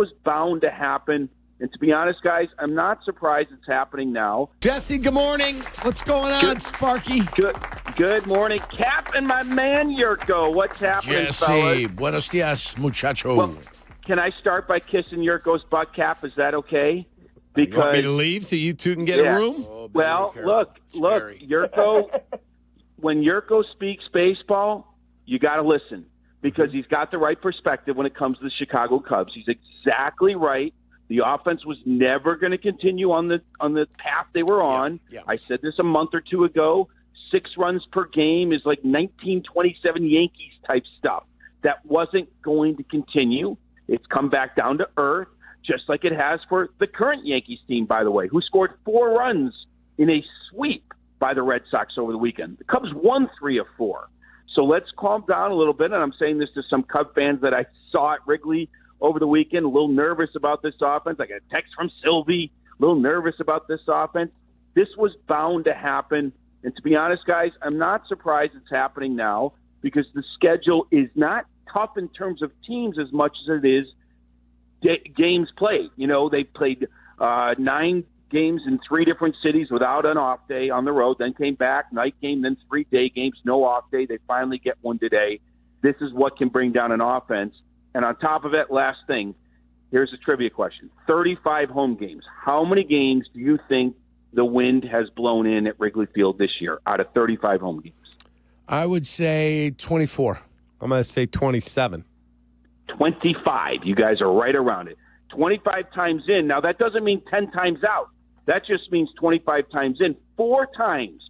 was bound to happen. And to be honest, guys, I'm not surprised it's happening now. Jesse, good morning. What's going on, Sparky? Good morning. Cap and my man, Jurko. What's happening, Jesse, fellas? buenos dias, muchacho. Well, can I start by kissing Jurko's butt, Cap? Is that okay? You want me to leave so you two can get a room? Oh, Well, look, Jurko, when Jurko speaks baseball, you got to listen because he's got the right perspective when it comes to the Chicago Cubs. He's exactly right. The offense was never going to continue on the path they were on. Yeah. I said this a month or two ago. 6 runs per game is like 1927 Yankees type stuff. That wasn't going to continue. It's come back down to earth, just like it has for the current Yankees team, by the way, who scored 4 runs in a sweep by the Red Sox over the weekend. The Cubs won 3 of 4. So let's calm down a little bit, and I'm saying this to some Cub fans that I saw at Wrigley over the weekend, a little nervous about this offense. I got a text from Sylvie, a little nervous about this offense. This was bound to happen. And to be honest, guys, I'm not surprised it's happening now because the schedule is not tough in terms of teams as much as it is games played. You know, they played 9 games in 3 different cities without an off day on the road, then came back, night game, then 3 day games, no off day. They finally get one today. This is what can bring down an offense. And on top of it, last thing, here's a trivia question. 35 home games. How many games do you think the wind has blown in at Wrigley Field this year out of 35 home games? I would say 24. I'm going to say 27. 25. You guys are right around it. 25 times in. Now, that doesn't mean 10 times out. That just means 25 times in. 4 times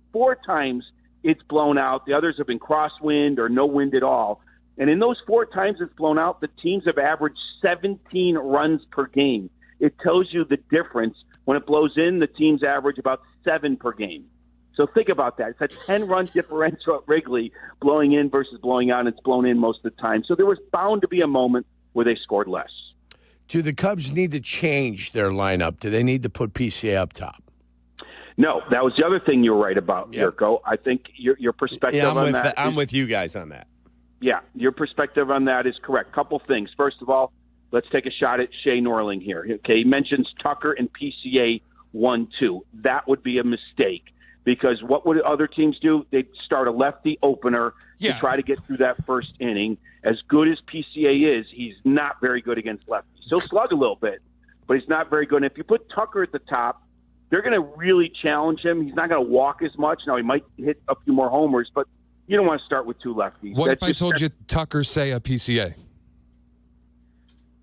it's blown out. The others have been crosswind or no wind at all. And in those 4 times it's blown out, the teams have averaged 17 runs per game. It tells you the difference. When it blows in, the teams average about 7 per game. So think about that. It's a 10-run differential at Wrigley, blowing in versus blowing out, and it's blown in most of the time. So there was bound to be a moment where they scored less. Do the Cubs need to change their lineup? Do they need to put PCA up top? No, that was the other thing you're right about, Jurko. I think your perspective on that I'm with you guys on that. Yeah, your perspective on that is correct. Couple things. First of all, let's take a shot at Shea Norling here. Okay, he mentions Tucker and PCA 1-2. That would be a mistake because what would other teams do? They'd start a lefty opener to try to get through that first inning. As good as PCA is, he's not very good against lefties. He'll slug a little bit, but he's not very good. And if you put Tucker at the top, they're going to really challenge him. He's not going to walk as much. Now, he might hit a few more homers, but you don't want to start with 2 lefties. What if I told you Tucker, say, a PCA?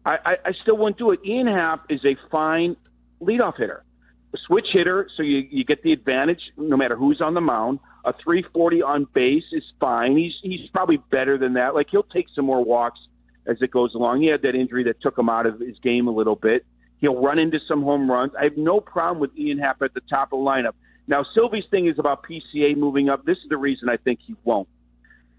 I still wouldn't do it. Ian Happ is a fine leadoff hitter. A switch hitter, so you get the advantage no matter who's on the mound. A 340 on base is fine. He's probably better than that. Like, he'll take some more walks as it goes along. He had that injury that took him out of his game a little bit. He'll run into some home runs. I have no problem with Ian Happ at the top of the lineup. Now, Sylvie's thing is about PCA moving up. This is the reason I think he won't.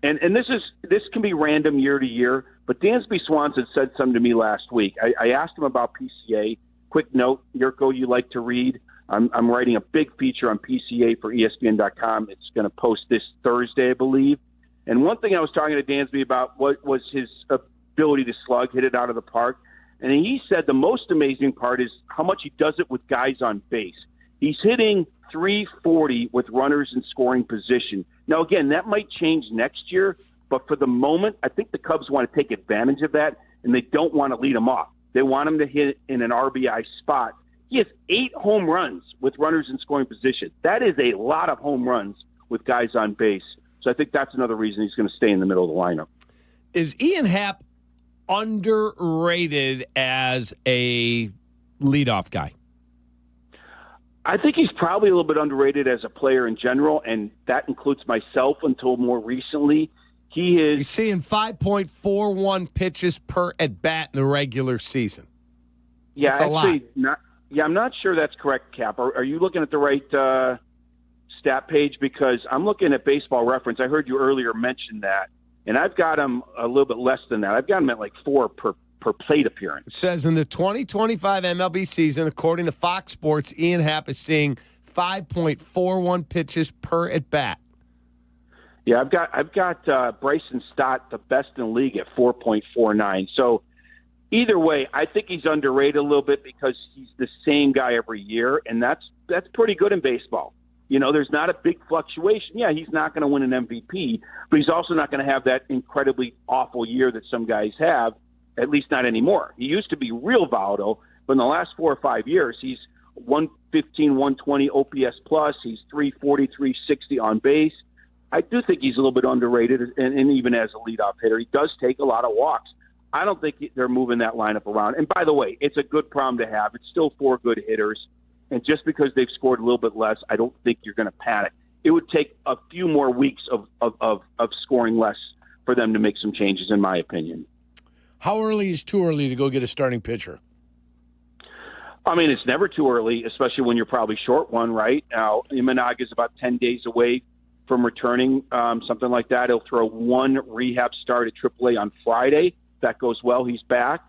And this can be random year to year, but Dansby Swanson said something to me last week. I asked him about PCA. Quick note, Jurko, you like to read. I'm writing a big feature on PCA for ESPN.com. It's going to post this Thursday, I believe. And one thing I was talking to Dansby about was his ability to slug, hit it out of the park. And he said the most amazing part is how much he does it with guys on base. He's hitting 340 with runners in scoring position. Now, again, that might change next year, but for the moment, I think the Cubs want to take advantage of that, and they don't want to lead him off. They want him to hit in an RBI spot. He has 8 home runs with runners in scoring position. That is a lot of home runs with guys on base. So I think that's another reason he's going to stay in the middle of the lineup. Is Ian Happ underrated as a leadoff guy? I think he's probably a little bit underrated as a player in general, and that includes myself until more recently. He's seeing 5.41 pitches per at-bat in the regular season. Yeah, that's actually, I'm not sure that's correct, Cap. Are you looking at the right stat page? Because I'm looking at Baseball Reference. I heard you earlier mention that, and I've got him a little bit less than that. I've got him at like 4 per plate appearance. It says in the 2025 MLB season, according to Fox Sports, Ian Happ is seeing 5.41 pitches per at bat. Yeah, I've got Bryson Stott, the best in the league, at 4.49. So Either way, I think he's underrated a little bit because he's the same guy every year, and that's pretty good in baseball. There's not a big fluctuation. Yeah, he's not going to win an MVP, but he's also not going to have that incredibly awful year that some guys have, at least not anymore. He used to be real volatile, but in the last 4 or 5 years, he's 115, 120 OPS plus. He's 340, 360 on base. I do think he's a little bit underrated, and even as a leadoff hitter, he does take a lot of walks. I don't think they're moving that lineup around. And by the way, it's a good problem to have. It's still 4 good hitters. And just because they've scored a little bit less, I don't think you're going to panic. It would take a few more weeks of scoring less for them to make some changes, in my opinion. How early is too early to go get a starting pitcher? I mean, it's never too early, especially when you're probably short one, right? Now, Imang is about 10 days away from returning, something like that. He'll throw 1 rehab start at AAA on Friday. If that goes well, he's back.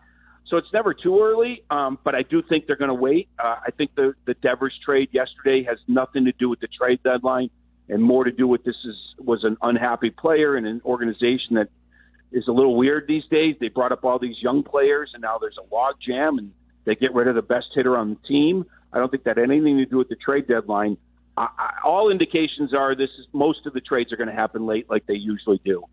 So it's never too early, but I do think they're going to wait. I think the Devers trade yesterday has nothing to do with the trade deadline and more to do with was an unhappy player and an organization that is a little weird these days. They brought up all these young players, and now there's a log jam, and they get rid of the best hitter on the team. I don't think that had anything to do with the trade deadline. All indications are most of the trades are going to happen late like they usually do.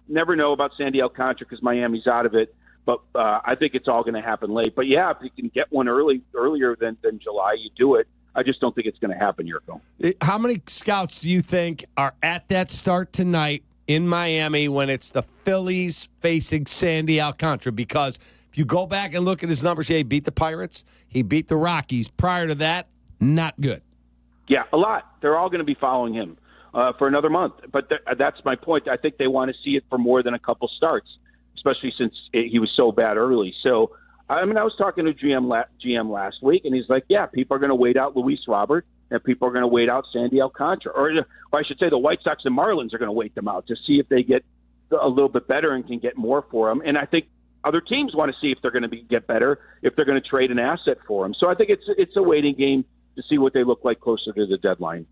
Never know about Sandy Alcantara because Miami's out of it, but I think it's all going to happen late. But, yeah, if you can get one earlier than July, you do it. I just don't think it's going to happen, Jurko. How many scouts do you think are at that start tonight in Miami when it's the Phillies facing Sandy Alcantara? Because if you go back and look at his numbers, he beat the Pirates. He beat the Rockies. Prior to that, not good. Yeah, a lot. They're all going to be following him for another month. But that's my point. I think they want to see it for more than a couple starts, especially since he was so bad early. So, I was talking to GM last week, and he's like, yeah, people are going to wait out Luis Robert, and people are going to wait out Sandy Alcantara. Or I should say the White Sox and Marlins are going to wait them out to see if they get a little bit better and can get more for them. And I think other teams want to see if they're going to get better, if they're going to trade an asset for them. So I think it's a waiting game to see what they look like closer to the deadline.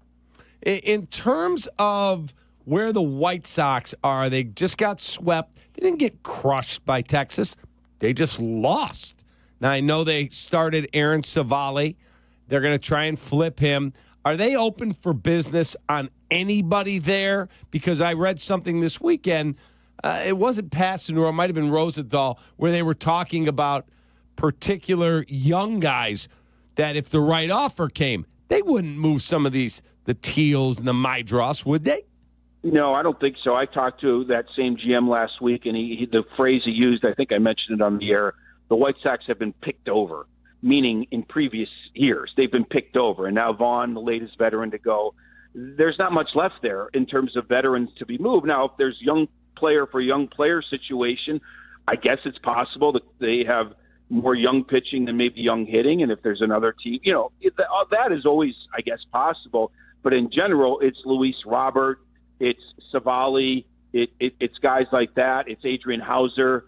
In terms of where the White Sox are, they just got swept. They didn't get crushed by Texas. They just lost. Now, I know they started Aaron Savali. They're going to try and flip him. Are they open for business on anybody there? Because I read something this weekend. It wasn't Passanura, it might have been Rosenthal, where they were talking about particular young guys that if the right offer came, they wouldn't move some of the Teals and the Mydros, would they? No, I don't think so. I talked to that same GM last week, and the phrase he used, I think I mentioned it on the air, the White Sox have been picked over, meaning in previous years they've been picked over. And now Vaughn, the latest veteran to go, there's not much left there in terms of veterans to be moved. Now, if there's young player for young player situation, I guess it's possible that they have more young pitching than maybe young hitting. And if there's another team, that is always, I guess, possible. But in general, it's Luis Robert, it's Savali, it's guys like that. It's Adrian Hauser.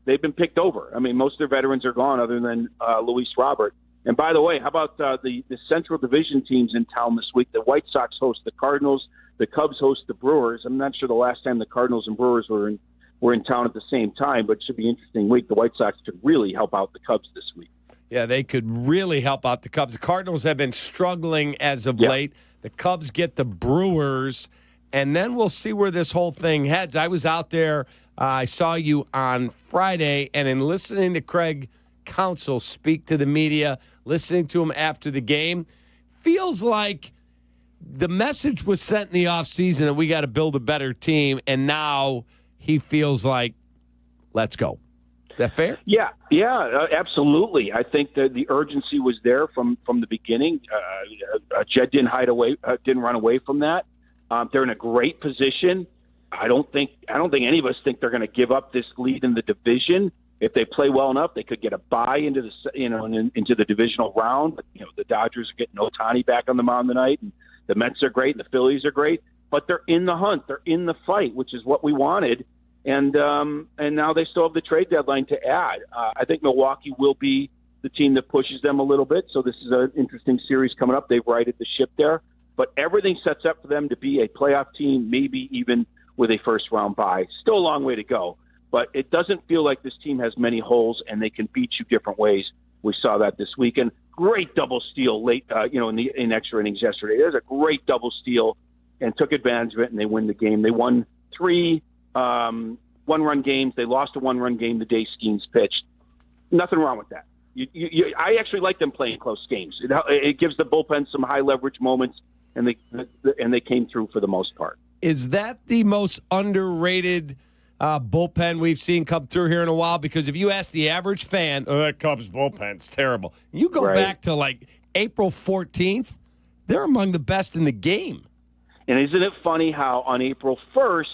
They've been picked over. I mean, most of their veterans are gone other than Luis Robert. And by the way, how about the Central Division teams in town this week? The White Sox host the Cardinals. The Cubs host the Brewers. I'm not sure the last time the Cardinals and Brewers were in town at the same time, but it should be an interesting week. The White Sox could really help out the Cubs this week. Yeah, they could really help out the Cubs. The Cardinals have been struggling as of late. The Cubs get the Brewers, and then we'll see where this whole thing heads. I was out there. I saw you on Friday, and in listening to Craig Counsell speak to the media, listening to him after the game, feels like the message was sent in the offseason that we got to build a better team, and now he feels like, let's go. Is that fair? Yeah, absolutely. I think that the urgency was there from the beginning. Jed didn't run away from that. They're in a great position. I don't think any of us think they're going to give up this lead in the division. If they play well enough, they could get a bye into the divisional round. The Dodgers are getting Ohtani back on the mound tonight, and the Mets are great, and the Phillies are great. But they're in the hunt. They're in the fight, which is what we wanted. And now they still have the trade deadline to add. I think Milwaukee will be the team that pushes them a little bit. So this is an interesting series coming up. They've righted the ship there. But everything sets up for them to be a playoff team, maybe even with a first-round bye. Still a long way to go. but it doesn't feel like this team has many holes and they can beat you different ways. We saw that this weekend. Great double steal late, in extra innings yesterday. There's a great double steal and took advantage of it, and they win the game. They won 3 one-run games. They lost a one-run game the day Skeens pitched. Nothing wrong with that. I actually like them playing close games. It gives the bullpen some high-leverage moments, and they came through for the most part. Is that the most underrated bullpen we've seen come through here in a while? Because if you ask the average fan, that Cubs bullpen's terrible. You go back to like April 14th, they're among the best in the game. And isn't it funny how on April 1st,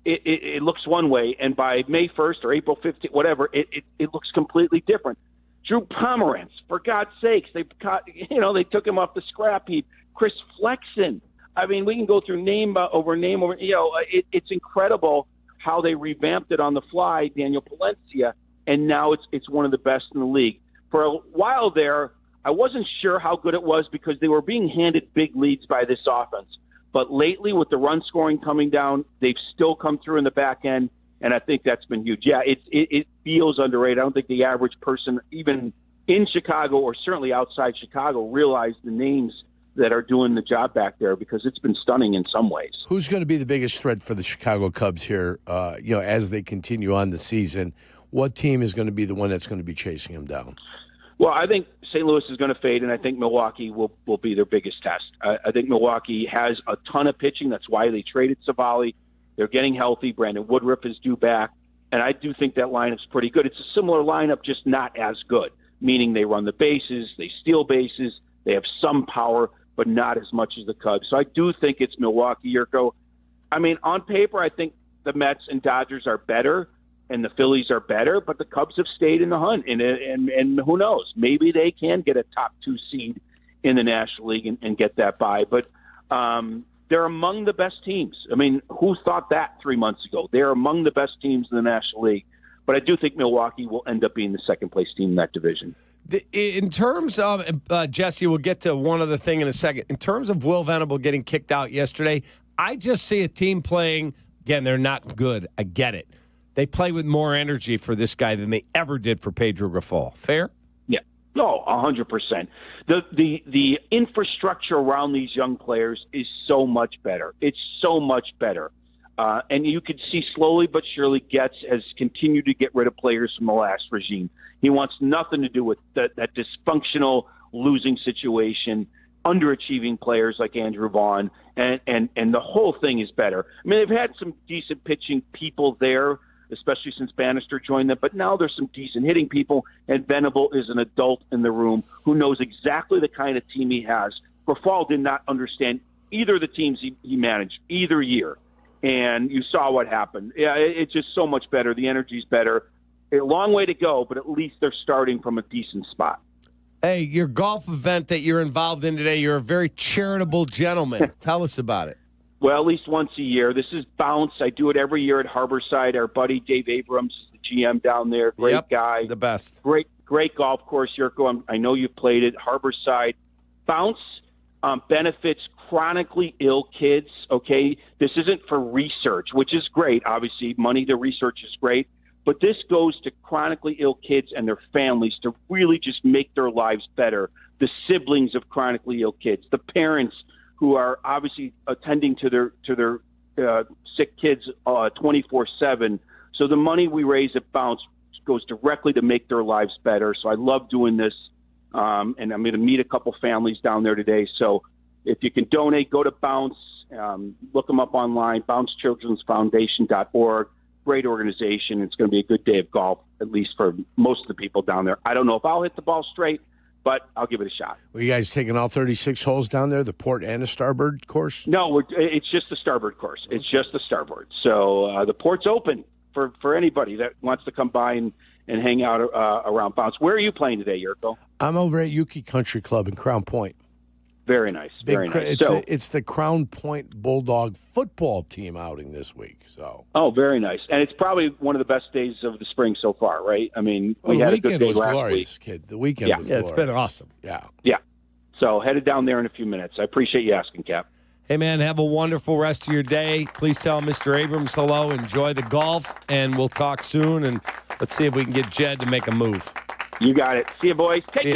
it looks one way, and by May 1st or April 15th, whatever, it looks completely different. Drew Pomerantz, for God's sakes, they took him off the scrap heap. Chris Flexen. I mean, we can go through name over. It's incredible how they revamped it on the fly, Daniel Palencia, and now it's one of the best in the league. For a while there, I wasn't sure how good it was because they were being handed big leads by this offense. But lately, with the run scoring coming down, they've still come through in the back end, and I think that's been huge. Yeah, it feels underrated. I don't think the average person, even in Chicago or certainly outside Chicago, realized the names that are doing the job back there because it's been stunning in some ways. Who's going to be the biggest threat for the Chicago Cubs here, as they continue on the season? What team is going to be the one that's going to be chasing them down? Well, I think St. Louis is going to fade, and I think Milwaukee will be their biggest test. I think Milwaukee has a ton of pitching. That's why they traded Savali. They're getting healthy. Brandon Woodruff is due back, and I do think that lineup's pretty good. It's a similar lineup, just not as good, meaning they run the bases, they steal bases, they have some power, but not as much as the Cubs. So I do think it's Milwaukee, Jurko. I mean, on paper, I think the Mets and Dodgers are better, and the Phillies are better, but the Cubs have stayed in the hunt, and who knows? Maybe they can get a top 2 seed in the National League and get that bye. But they're among the best teams. I mean, who thought that 3 months ago? They're among the best teams in the National League. But I do think Milwaukee will end up being the second-place team in that division. In terms of, Jesse, we'll get to one other thing in a second. In terms of Will Venable getting kicked out yesterday, I just see a team playing, again, they're not good. I get it. They play with more energy for this guy than they ever did for Pedro Grifol. Fair? Yeah. No, 100%. The infrastructure around these young players is so much better. It's so much better. And you could see slowly but surely Getz has continued to get rid of players from the last regime. He wants nothing to do with that dysfunctional losing situation, underachieving players like Andrew Vaughn, and the whole thing is better. I mean, they've had some decent pitching people there, especially since Bannister joined them, but now there's some decent hitting people, and Venable is an adult in the room who knows exactly the kind of team he has. Grifol did not understand either of the teams he managed either year, and you saw what happened. Yeah, it's just so much better. The energy's better. A long way to go, but at least they're starting from a decent spot. Hey, your golf event that you're involved in today, you're a very charitable gentleman. Tell us about it. Well, at least once a year. This is Bounce. I do it every year at Harborside. Our buddy Dave Abrams is the GM down there. Great guy. The best. Great golf course, Jurko. I know you've played it. Harborside Bounce benefits chronically ill kids, okay? This isn't for research, which is great. Obviously, money to research is great. But this goes to chronically ill kids and their families to really just make their lives better. The siblings of chronically ill kids, the parents who are obviously attending to their sick kids 24/7. So the money we raise at Bounce goes directly to make their lives better. So I love doing this, and I'm going to meet a couple families down there today. So if you can donate, go to Bounce, look them up online, bouncechildrensfoundation.org. Great organization. It's going to be a good day of golf, at least for most of the people down there. I don't know if I'll hit the ball straight, but I'll give it a shot. Were you guys taking all 36 holes down there, the port and the starboard course? No, it's just the starboard course. It's just the starboard. So the port's open for anybody that wants to come by and hang out around Bounce. Where are you playing today, Jurko? I'm over at Yuki Country Club in Crown Point. Very nice. Very nice. It's the Crown Point Bulldog football team outing this week. Oh, very nice. And it's probably one of the best days of the spring so far, right? I mean, we had a good day last glorious, week. Kid. The weekend was glorious. It's been awesome. Yeah. Yeah. So headed down there in a few minutes. I appreciate you asking, Cap. Hey, man, have a wonderful rest of your day. Please tell Mr. Abrams hello. Enjoy the golf, and we'll talk soon. And let's see if we can get Jed to make a move. You got it. See you, boys. Take care.